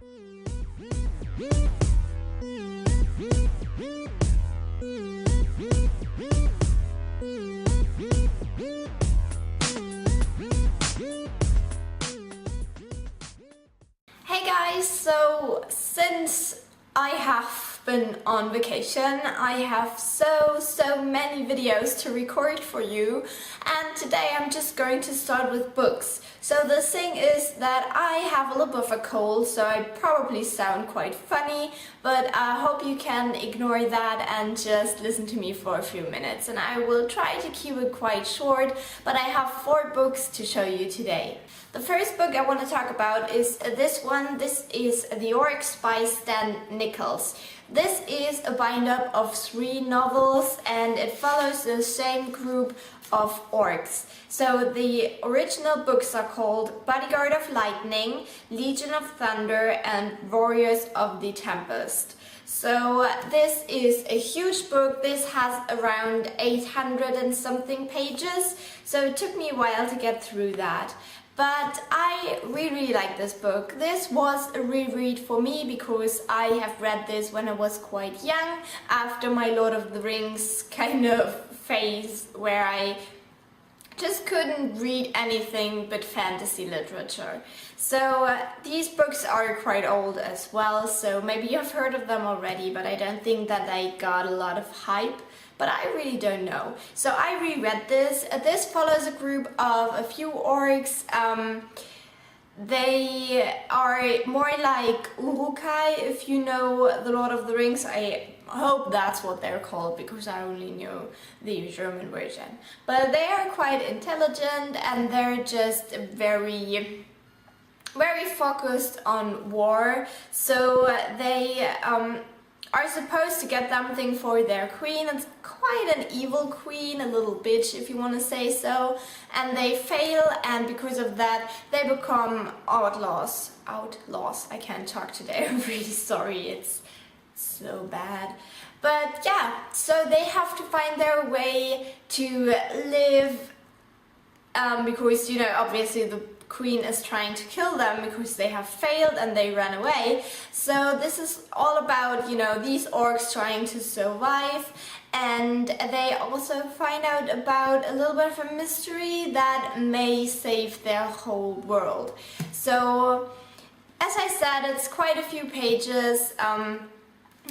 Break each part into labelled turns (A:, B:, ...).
A: Hey guys, so since I have been on vacation, I have so many videos to record for you, and today I'm just going to start with books. So the thing is that I have a little bit of a cold, so I probably sound quite funny, but I hope you can ignore that and just listen to me for a few minutes, and I will try to keep it quite short, but I have 4 books to show you today. The first book I want to talk about is this one. This is The Orcs by Stan Nichols. This is a bind-up of 3 novels, and it follows the same group of orcs. So the original books are called Bodyguard of Lightning, Legion of Thunder, and Warriors of the Tempest. So this is a huge book. This has around 800 and something pages, so it took me a while to get through that. But I really like this book. This was a reread for me because I have read this when I was quite young, after my Lord of the Rings kind of phase where I just couldn't read anything but fantasy literature. So these books are quite old as well, so maybe you've heard of them already, but I don't think that they got a lot of hype. But I really don't know. So I reread this. This follows a group of a few orcs. They are more like Urukai, if you know the Lord of the Rings. I hope that's what they're called because I only know the German version. But they are quite intelligent, and they're just very focused on war. So they are supposed to get something for their queen. It's quite an evil queen, a little bitch if you want to say so, and they fail, and because of that they become outlaws. I can't talk today. I'm really sorry, it's so bad. But yeah, so they have to find their way to live, because, you know, obviously the Queen is trying to kill them because they have failed and they ran away. So this is all about, you know, these orcs trying to survive, and they also find out about a little bit of a mystery that may save their whole world. So as I said, it's quite a few pages.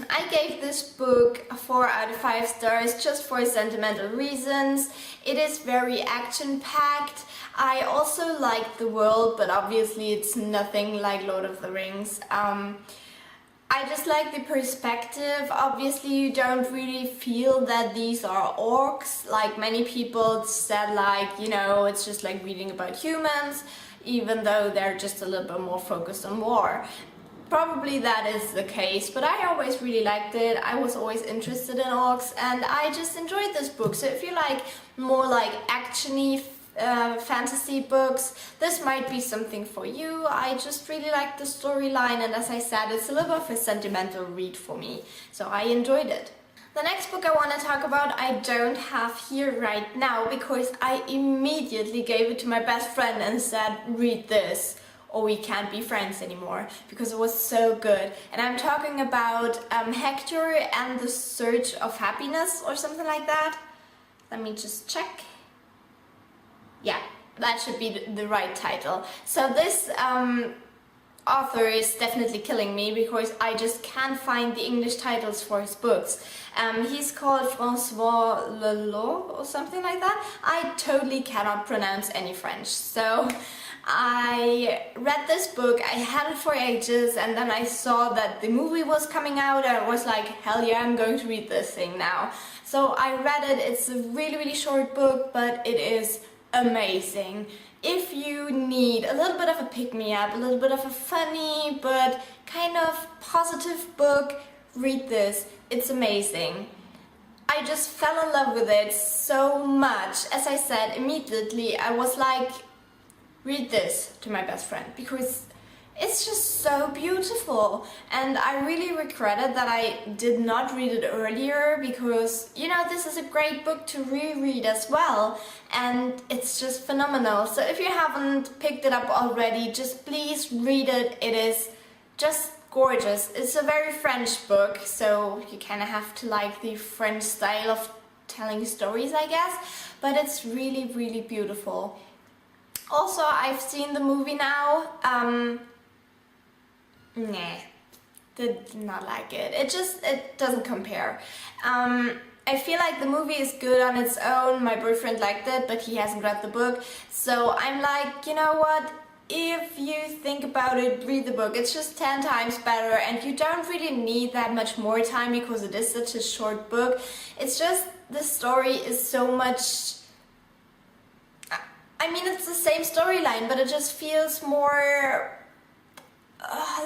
A: I gave this book 4 out of 5 stars just for sentimental reasons. It is very action-packed. I also like the world, but obviously it's nothing like Lord of the Rings. I just like the perspective. Obviously you don't really feel that these are orcs, like many people said, like, you know, it's just like reading about humans, even though they're just a little bit more focused on war. Probably that is the case, but I always really liked it. I was always interested in orcs, and I just enjoyed this book. So if you like more like action-y fantasy books, this might be something for you. I just really like the storyline, and as I said, it's a little bit of a sentimental read for me, so I enjoyed it. The next book I want to talk about I don't have here right now because I immediately gave it to my best friend and said, read this or we can't be friends anymore, because it was so good. And I'm talking about Hector and the Search of Happiness or something like that. Let me just check. Yeah, that should be the right title. So this author is definitely killing me because I just can't find the English titles for his books. He's called François Leloux or something like that. I totally cannot pronounce any French. So I read this book, I had it for ages, and then I saw that the movie was coming out and I was like, hell yeah, I'm going to read this thing now. So I read it. It's a really short book, but it is amazing. If you need a little bit of a pick-me-up, a little bit of a funny but kind of positive book, read this. It's amazing. I just fell in love with it so much. As I said, immediately I was like, read this to my best friend because it's just so beautiful, and I really regretted that I did not read it earlier because, you know, this is a great book to reread as well, and it's just phenomenal. So if you haven't picked it up already, just please read it. It is just gorgeous. It's a very French book, so you kind of have to like the French style of telling stories, I guess, but it's really, really beautiful. Also, I've seen the movie now. Nah, did not like it. It doesn't compare. I feel like the movie is good on its own. My boyfriend liked it, but he hasn't read the book. So I'm like, you know what? If you think about it, read the book. It's just 10 times better, and you don't really need that much more time because it is such a short book. It's just the story is so much... I mean, it's the same storyline, but it just feels more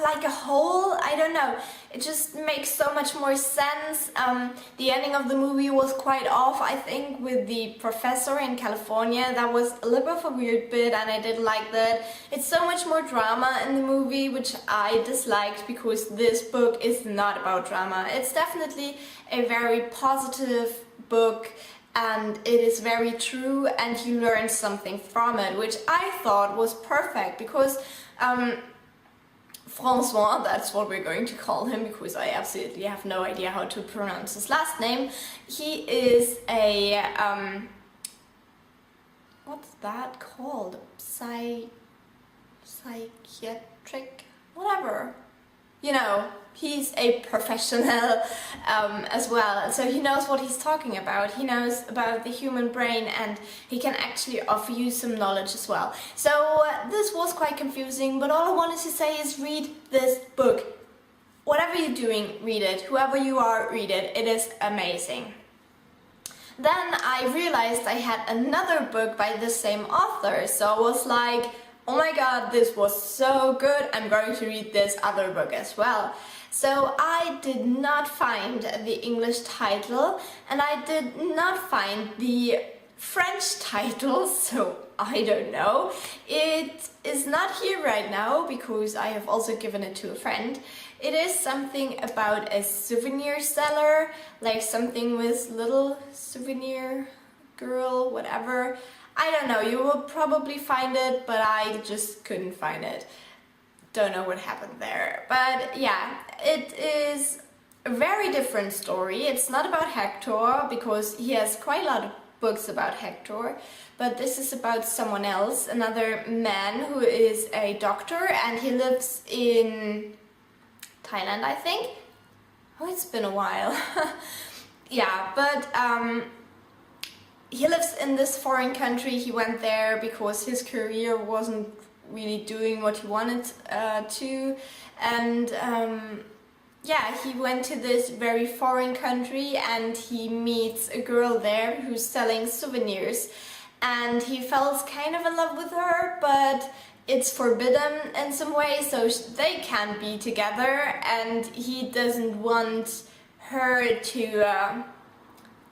A: like a whole. I don't know. It just makes so much more sense. The ending of the movie was quite off, I think, with the professor in California. That was a little bit of a weird bit, and I didn't like that. It's so much more drama in the movie, which I disliked because this book is not about drama. It's definitely a very positive book, and it is very true, and you learn something from it, which I thought was perfect because François, that's what we're going to call him because I absolutely have no idea how to pronounce his last name. He is a, what's that called? Psychiatric? Whatever. You know, he's a professional as well, so he knows what he's talking about. He knows about the human brain, and he can actually offer you some knowledge as well. So this was quite confusing, but all I wanted to say is read this book. Whatever you're doing, read it. Whoever you are, read it. It is amazing. Then I realized I had another book by the same author, so I was like, oh my god, this was so good, I'm going to read this other book as well. So I did not find the English title, and I did not find the French title, so I don't know. It is not here right now because I have also given it to a friend. It is something about a souvenir seller, like something with little souvenir girl, whatever. I don't know, you will probably find it, but I just couldn't find it. Don't know what happened there. But yeah, it is a very different story. It's not about Hector, because he has quite a lot of books about Hector, but this is about someone else, another man who is a doctor, and he lives in Thailand, I think. Oh, it's been a while. Yeah, but he lives in this foreign country. He went there because his career wasn't really doing what he wanted to, and yeah, he went to this very foreign country and he meets a girl there who's selling souvenirs, and he falls kind of in love with her, but it's forbidden in some way, so they can't be together, and he doesn't want her to,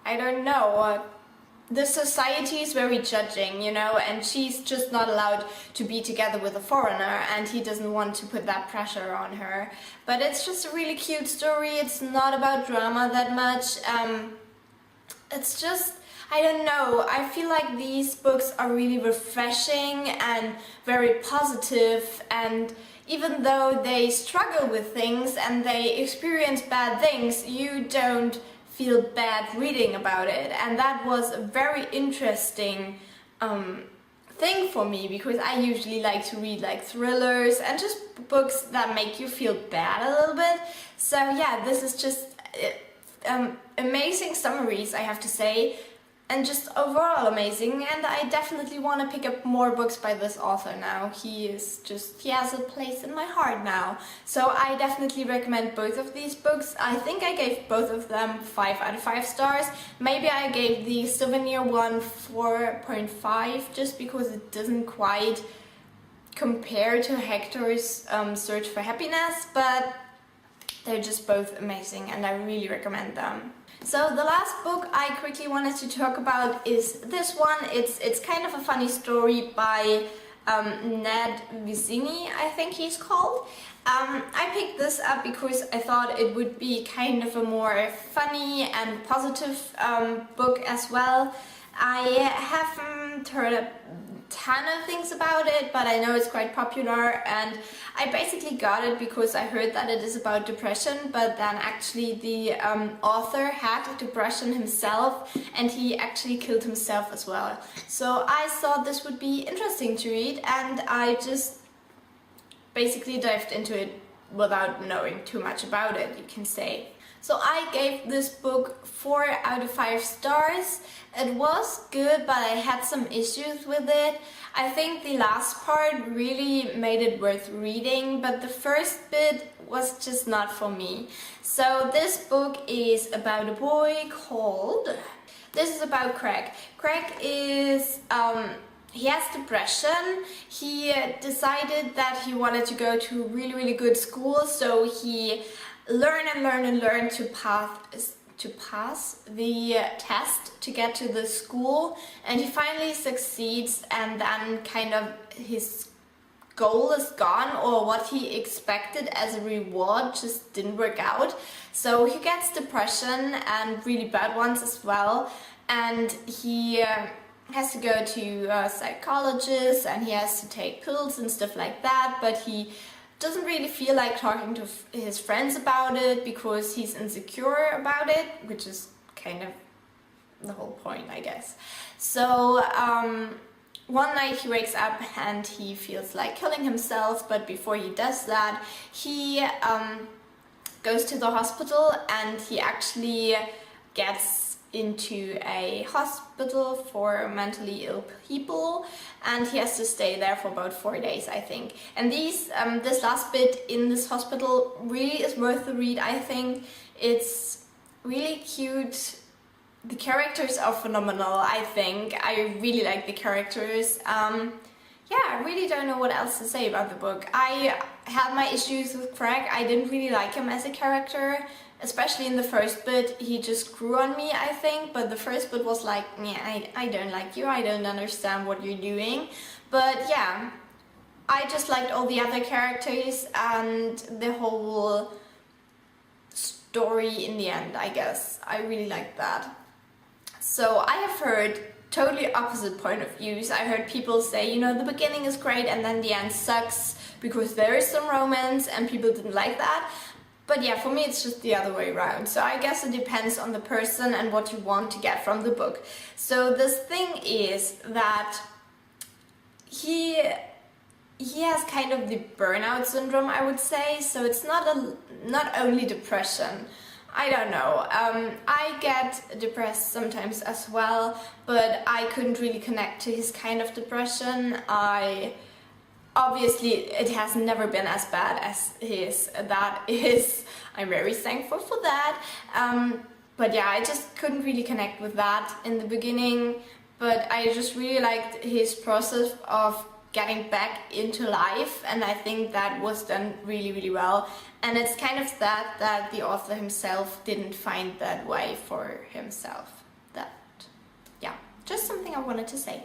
A: I don't know, the society is very judging, you know, and she's just not allowed to be together with a foreigner, and he doesn't want to put that pressure on her. But it's just a really cute story. It's not about drama that much. It's just, I don't know, I feel like these books are really refreshing and very positive, and even though they struggle with things and they experience bad things, you don't feel bad reading about it. And that was a very interesting thing for me, because I usually like to read like thrillers and just books that make you feel bad a little bit. So yeah, this is just amazing summaries, I have to say, and just overall amazing, and I definitely want to pick up more books by this author now. He has a place in my heart now. So I definitely recommend both of these books. I think I gave both of them 5 out of 5 stars. Maybe I gave the souvenir one 4.5 just because it doesn't quite compare to Hector's Search for Happiness, but they're just both amazing and I really recommend them. So the last book I quickly wanted to talk about is this one. It's kind of a funny story by Ned Vicini, I think he's called. I picked this up because I thought it would be kind of a more funny and positive book as well. I haven't ton of things about it, but I know it's quite popular, and I basically got it because I heard that it is about depression, but then actually the author had depression himself, and he actually killed himself as well. So I thought this would be interesting to read, and I just basically dived into it without knowing too much about it, you can say. So I gave this book 4 out of 5 stars. It was good, but I had some issues with it. I think the last part really made it worth reading, but the first bit was just not for me. So this book is about a boy called... This is about Craig. Craig is... he has depression. He decided that he wanted to go to a really good school, so he learned to pass the test to get to the school, and he finally succeeds, and then kind of his goal is gone, or what he expected as a reward just didn't work out. So he gets depression, and really bad ones as well, and he has to go to a psychologist, and he has to take pills and stuff like that, but he doesn't really feel like talking to his friends about it because he's insecure about it, which is kind of the whole point, I guess. So one night he wakes up and he feels like killing himself, but before he does that, he goes to the hospital, and he actually gets into a hospital for mentally ill people, and he has to stay there for about 4 days, I think. And this last bit in this hospital really is worth the read, I think. It's really cute. The characters are phenomenal, I think. I really like the characters. Yeah, I really don't know what else to say about the book. I had my issues with Craig. I didn't really like him as a character. Especially in the first bit, he just grew on me, I think, but the first bit was like, yeah, I don't like you, I don't understand what you're doing. But yeah, I just liked all the other characters and the whole story in the end, I guess. I really liked that. So I have heard totally opposite point of views. I heard people say, you know, the beginning is great and then the end sucks because there is some romance, and people didn't like that. But yeah, for me it's just the other way around. So I guess it depends on the person and what you want to get from the book. So this thing is that he has kind of the burnout syndrome, I would say. So it's not only depression. I don't know. I get depressed sometimes as well, but I couldn't really connect to his kind of depression. Obviously, it has never been as bad as his. That is, I'm very thankful for that. But yeah, I just couldn't really connect with that in the beginning. But I just really liked his process of getting back into life, and I think that was done really well. And it's kind of sad that the author himself didn't find that way for himself. That, yeah, just something I wanted to say.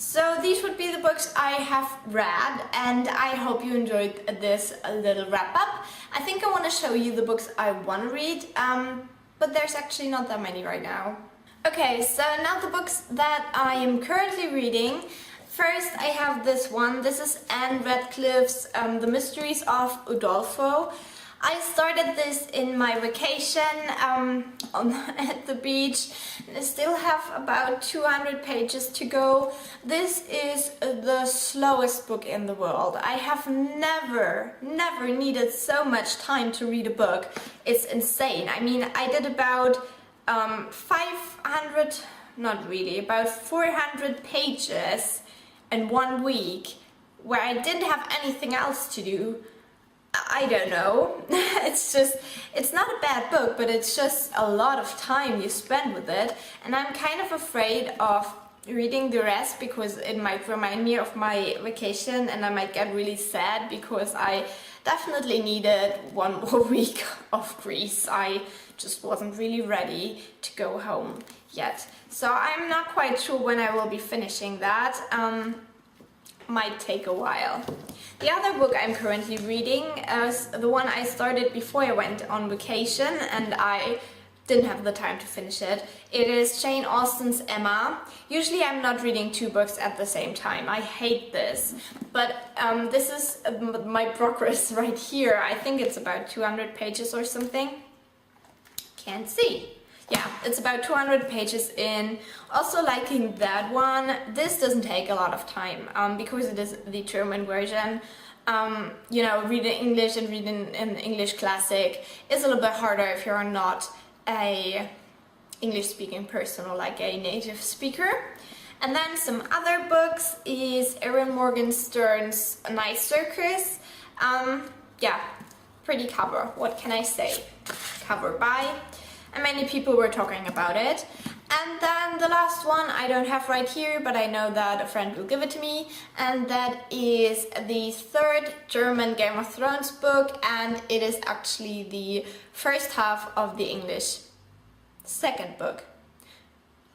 A: So these would be the books I have read, and I hope you enjoyed this little wrap-up. I think I want to show you the books I want to read, but there's actually not that many right now. Okay, so now the books that I am currently reading. First I have this one. This is Anne Radcliffe's The Mysteries of Udolpho. I started this in my vacation at the beach. I still have about 200 pages to go. This is the slowest book in the world. I have never needed so much time to read a book. It's insane. I mean, I did about 500, not really, about 400 pages in 1 week where I didn't have anything else to do. I don't know. It's not a bad book, but it's just a lot of time you spend with it, and I'm kind of afraid of reading the rest because it might remind me of my vacation, and I might get really sad because I definitely needed 1 more week of Greece. I just wasn't really ready to go home yet. So I'm not quite sure when I will be finishing that. Might take a while. The other book I'm currently reading is the one I started before I went on vacation, and I didn't have the time to finish it. It is Jane Austen's Emma. Usually I'm not reading 2 books at the same time. I hate this. But this is my progress right here. I think it's about 200 pages or something. Can't see. Yeah, it's about 200 pages in. Also liking that one. This doesn't take a lot of time because it is the German version. You know, reading English and reading an English classic is a little bit harder if you're not a English-speaking person or like a native speaker. And then some other books is Erin Morgenstern's Night Circus. Yeah, pretty cover. What can I say? Cover by. And many people were talking about it. And then the last one I don't have right here, but I know that a friend will give it to me, and that is the 3rd German Game of Thrones book, and it is actually the first half of the English 2nd book,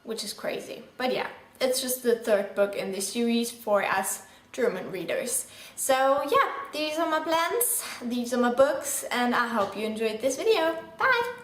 A: which is crazy. But yeah, it's just the 3rd book in the series for us German readers. So yeah, these are my plans, these are my books, and I hope you enjoyed this video. Bye!